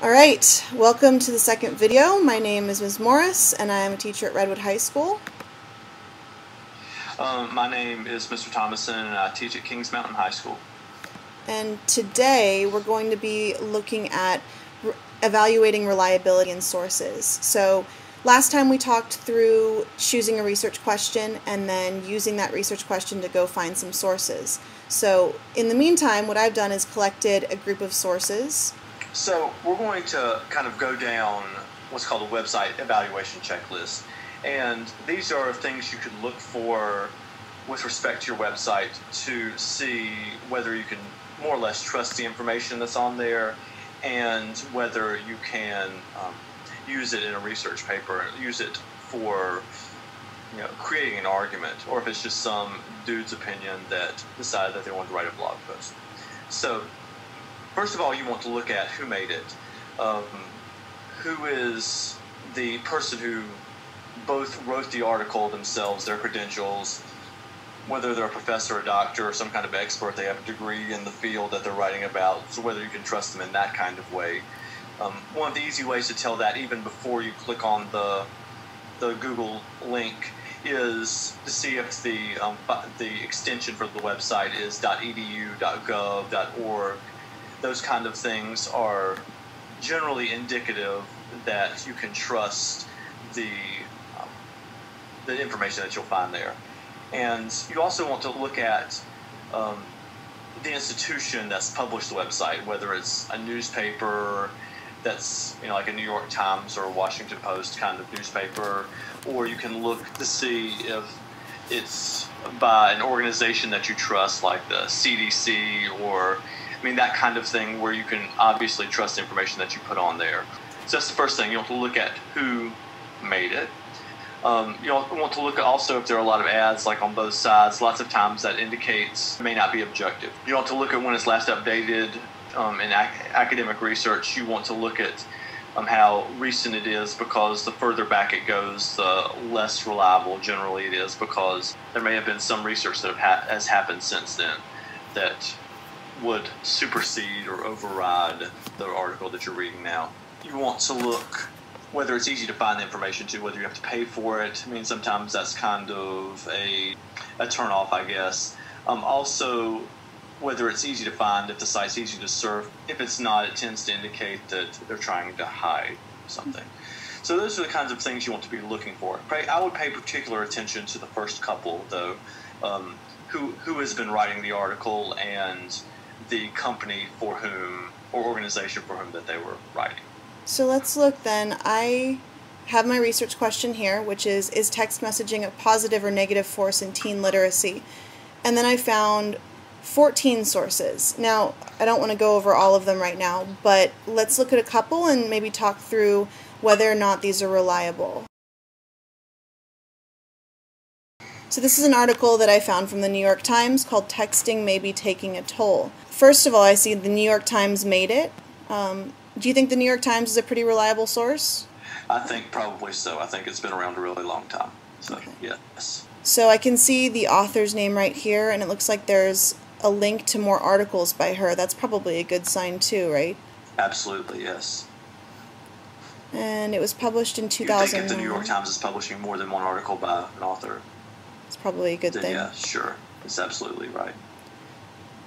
Alright, welcome to the second video. My name is Ms. Morris and I am a teacher at Redwood High School. My name is Mr. Thomasson and I teach at Kings Mountain High School. And today we're going to be looking at evaluating reliability in sources. So last time we talked through choosing a research question and then using that research question to go find some sources. So in the meantime, what I've done is collected a group of sources. So we're going to kind of go down what's called a website evaluation checklist. And these are things you could look for with respect to your website to see whether you can more or less trust the information that's on there and whether you can use it in a research paper, use it for creating an argument, or if it's just some dude's opinion that decided that they wanted to write a blog post. So first of all, you want to look at who made it. Who is the person who both wrote the article themselves, their credentials, whether they're a professor, a doctor, or some kind of expert, they have a degree in the field that they're writing about, so whether you can trust them in that kind of way. One of the easy ways to tell that, even before you click on the Google link, is to see if the extension for the website is .edu, .gov, .org. Those kind of things are generally indicative that you can trust the information that you'll find there. And you also want to look at the institution that's published the website, whether it's a newspaper that's like a New York Times or a Washington Post kind of newspaper, or you can look to see if it's by an organization that you trust, like the CDC, or that kind of thing, where you can obviously trust the information that you put on there. So that's the first thing. You want to look at who made it. You want to look at also if there are a lot of ads like on both sides. Lots of times that indicates it may not be objective. You want to look at when it's last updated. In academic research, you want to look at how recent it is, because the further back it goes, the less reliable generally it is, because there may have been some research that has happened since then that would supersede or override the article that you're reading now. You want to look whether it's easy to find the information to, whether you have to pay for it. Sometimes that's kind of a turn-off, I guess. Also, whether it's easy to find, if the site's easy to surf. If it's not, it tends to indicate that they're trying to hide something. So those are the kinds of things you want to be looking for. I would pay particular attention to the first couple, though. Who has been writing the article and the company for whom, or organization for whom, that they were writing. So let's look then. I have my research question here, which is text messaging a positive or negative force in teen literacy? And then I found 14 sources. Now, I don't want to go over all of them right now, but let's look at a couple and maybe talk through whether or not these are reliable. So this is an article that I found from the New York Times called "Texting May Be Taking a Toll." First of all, I see the New York Times made it. Do you think the New York Times is a pretty reliable source? I think probably so. I think it's been around a really long time. So, okay. Yes. So I can see the author's name right here, and it looks like there's a link to more articles by her. That's probably a good sign too, right? Absolutely, yes. And it was published in 2000. You think if the New York Times is publishing more than one article by an author, it's probably a good thing. Yeah, sure. It's absolutely right.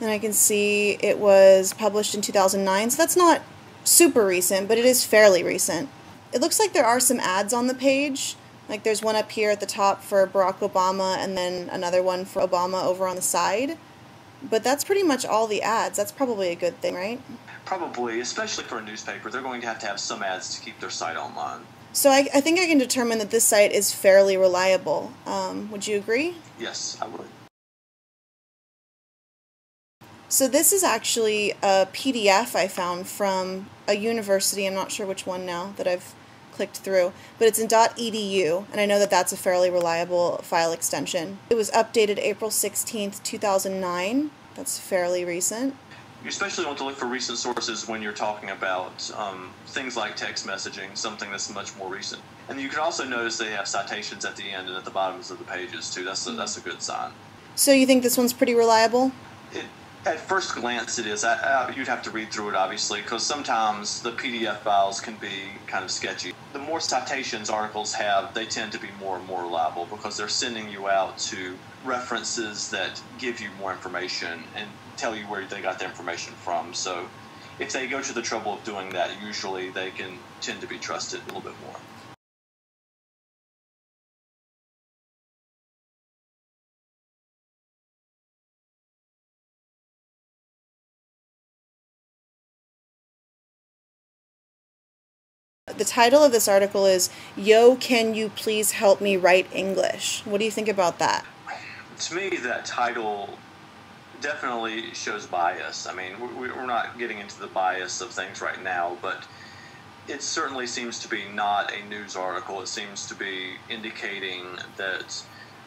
And I can see it was published in 2009, so that's not super recent, but it is fairly recent. It looks like there are some ads on the page. Like there's one up here at the top for Barack Obama and then another one for Obama over on the side. But that's pretty much all the ads. That's probably a good thing, right? Probably, especially for a newspaper. They're going to have some ads to keep their site online. So I think I can determine that this site is fairly reliable. Would you agree? Yes, I would. So this is actually a PDF I found from a university. I'm not sure which one now that I've clicked through, but it's in .edu, and I know that that's a fairly reliable file extension. It was updated April 16th, 2009. That's fairly recent. You especially want to look for recent sources when you're talking about things like text messaging, something that's much more recent. And you can also notice they have citations at the end and at the bottoms of the pages too. That's a good sign. So you think this one's pretty reliable? At first glance, it is. You'd have to read through it, obviously, because sometimes the PDF files can be kind of sketchy. The more citations articles have, they tend to be more and more reliable because they're sending you out to references that give you more information and tell you where they got the information from. So if they go to the trouble of doing that, usually they can tend to be trusted a little bit more. The title of this article is, "Yo, can you please help me write English?" What do you think about that? To me, that title definitely shows bias. I mean, we're not getting into the bias of things right now, but it certainly seems to be not a news article. It seems to be indicating that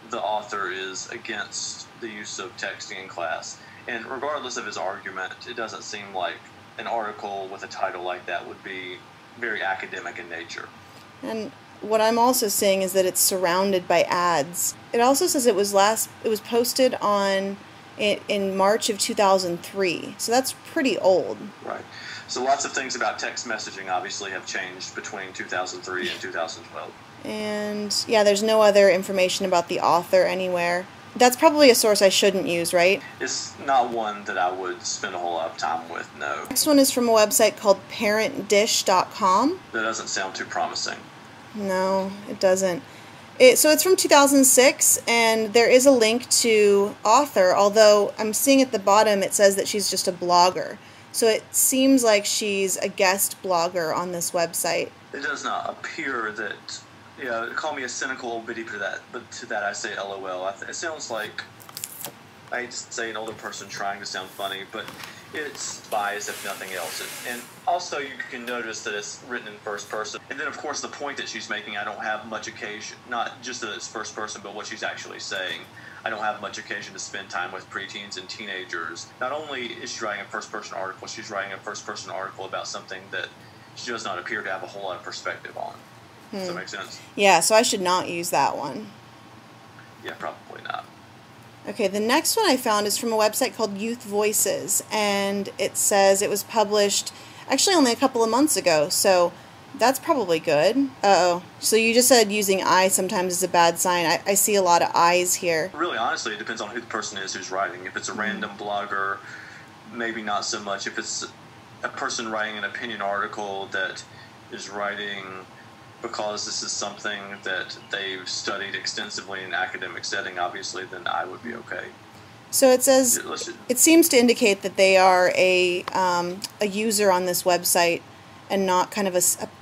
the author is against the use of texting in class. And regardless of his argument, it doesn't seem like an article with a title like that would be very academic in nature. And what I'm also seeing is that it's surrounded by ads. It also says it was posted in March of 2003, so that's pretty old. Right. So lots of things about text messaging obviously have changed between 2003 and 2012. And yeah, there's no other information about the author anywhere. That's probably a source I shouldn't use, right? It's not one that I would spend a whole lot of time with, no. Next one is from a website called parentdish.com. That doesn't sound too promising. No, it doesn't. So it's from 2006, and there is a link to author, although I'm seeing at the bottom it says that she's just a blogger. So it seems like she's a guest blogger on this website. It does not appear that, call me a cynical old biddy to that, but to that I say LOL. It sounds like, I hate to say an older person trying to sound funny, but it's biased if nothing else. And also you can notice that it's written in first person. And then of course the point that she's making, I don't have much occasion, not just that it's first person, but what she's actually saying. I don't have much occasion to spend time with preteens and teenagers. Not only is she writing a first person article, she's writing a first person article about something that she does not appear to have a whole lot of perspective on. Does that make sense? Yeah, so I should not use that one. Yeah, probably not. Okay, the next one I found is from a website called Youth Voices, and it says it was published actually only a couple of months ago, so that's probably good. Uh-oh. So you just said using I sometimes is a bad sign. I see a lot of I's here. Really, honestly, it depends on who the person is who's writing. If it's a random blogger, maybe not so much. If it's a person writing an opinion article that is writing because this is something that they've studied extensively in an academic setting, obviously, then I would be okay. So it says, it seems to indicate that they are a user on this website and not kind of a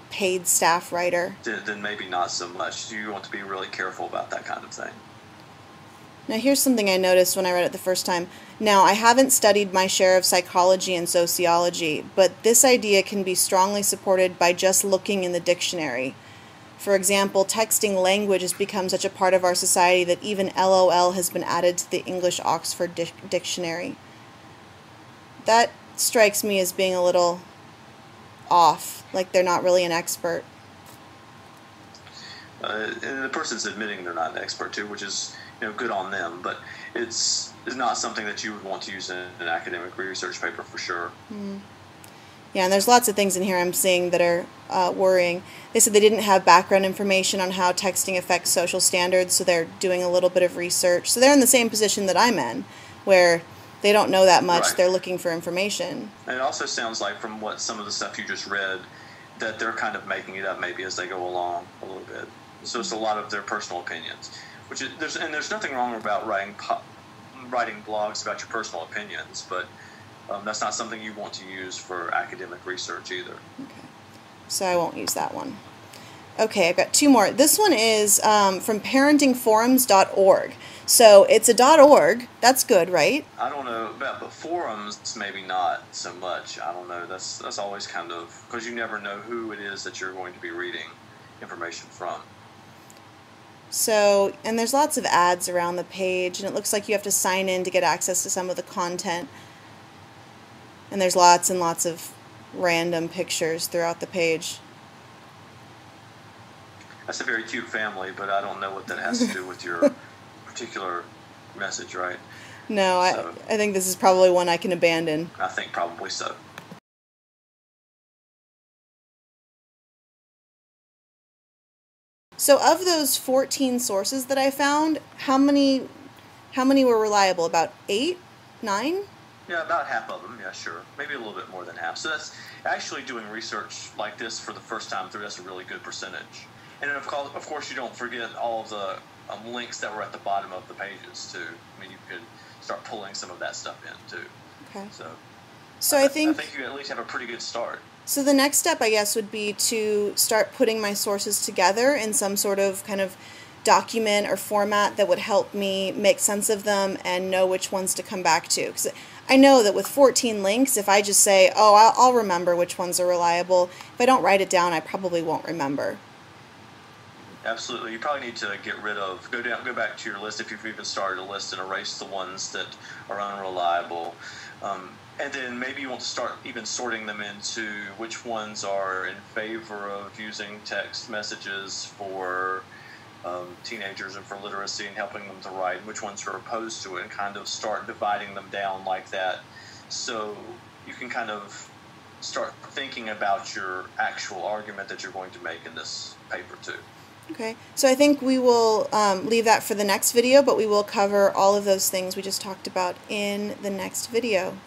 paid staff writer. Then maybe not so much. You want to be really careful about that kind of thing. Now here's something I noticed when I read it the first time. Now, I haven't studied my share of psychology and sociology, but this idea can be strongly supported by just looking in the dictionary. For example, texting language has become such a part of our society that even LOL has been added to the English Oxford Dictionary. That strikes me as being a little off, like they're not really an expert. And the person's admitting they're not an expert too, which is good on them, but it's not something that you would want to use in an academic research paper for sure. Yeah, and there's lots of things in here I'm seeing that are worrying. They said they didn't have background information on how texting affects social standards, so they're doing a little bit of research. So they're in the same position that I'm in, where they don't know that much. Right. They're looking for information. And it also sounds like, from what some of the stuff you just read, that they're kind of making it up maybe as they go along a little bit. So it's a lot of their personal opinions, which is there's nothing wrong about writing blogs about your personal opinions, but that's not something you want to use for academic research either. Okay. So I won't use that one. Okay, I've got two more. This one is from parentingforums.org. So it's a .org. That's good, right? I don't know about, but forums maybe not so much. I don't know. That's always kind of, because you never know who it is that you're going to be reading information from. So, and there's lots of ads around the page, and it looks like you have to sign in to get access to some of the content. And there's lots and lots of random pictures throughout the page. That's a very cute family, but I don't know what that has to do with your particular message, right? No, So, I think this is probably one I can abandon. I think probably so. So of those 14 sources that I found, how many were reliable? About 8, 9? Yeah, about half of them. Yeah, sure. Maybe a little bit more than half. So that's actually doing research like this for the first time through. That's a really good percentage. And then of course, you don't forget all of the links that were at the bottom of the pages too. I mean, you could start pulling some of that stuff in too. Okay. So I think you at least have a pretty good start. So the next step, I guess, would be to start putting my sources together in some sort of kind of document or format that would help me make sense of them and know which ones to come back to. Because I know that with 14 links, if I just say, oh, I'll remember which ones are reliable, if I don't write it down, I probably won't remember. Absolutely. You probably need to get rid of, go back to your list if you've even started a list and erase the ones that are unreliable. And then maybe you want to start even sorting them into which ones are in favor of using text messages for teenagers and for literacy and helping them to write, which ones are opposed to it, and kind of start dividing them down like that, so you can kind of start thinking about your actual argument that you're going to make in this paper too. Okay, so I think we will leave that for the next video, but we will cover all of those things we just talked about in the next video.